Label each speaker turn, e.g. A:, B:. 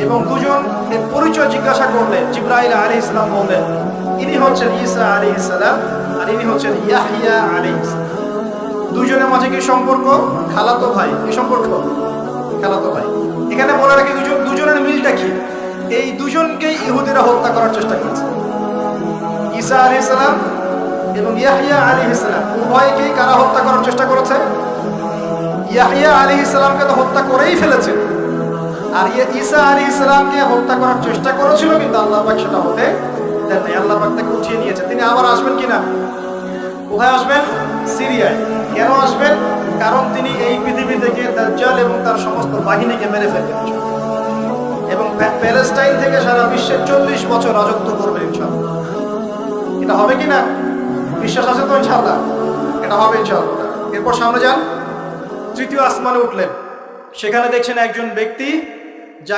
A: এবং দুজন পরিচয় জিজ্ঞাসা করলেন। জিবরাইল আলাইহিস সালাম বললেন, ইনি হচ্ছেন ঈসা আলাইহিস সালাম আর ইনি হচ্ছেন ইয়াহইয়া আলাইহিস সালাম। দুজনের মাঝে কি সম্পর্ক? খালাতো ভাই। কি সম্পর্ক? খালাতো ভাই। এখানে বলে রাখি দুজনের মিলটা কি? এই দুজনকেই ইহুদিরা হত্যা করার চেষ্টা করেছে। ঈসা আলাইহিস সালাম এবং ইয়াহইয়া আলাইহিস সালাম উভয়কেই কারা হত্যা করার চেষ্টা করেছে? ইয়াহইয়া আলাইহিস সালামকে তো হত্যা করেই ফেলেছে, আর ঈসা আলাইহিস সালামকে হত্যা করার চেষ্টা করেছিল, কিন্তু আল্লাহ পাক সেটা হতে দেন নাই। আল্লাহ পাক তাকে উঠিয়ে নিয়েছে। তিনি আবার আসবেন কিনা? কোথায় আসবেন? সিরিয়ায়। কেন আসবেন? কারণ তিনি এই পৃথিবী থেকে দাজ্জাল এবং তার সমস্ত বাহিনীকে মেরে ফেলবেন এবং প্যালেস্টাইন থেকে সারা বিশ্বে 40 বছর রাজত্ব করবেন ইনশাআল্লাহ। এটা হবে কিনা? বিশ্বাস আছে তো ইনশাআল্লাহ? এটা হবে ইনশাআল্লাহ। এরপর সামনে যান, তৃতীয় আসমানে উঠলেন। সেখানে দেখছেন একজন ব্যক্তি যাকে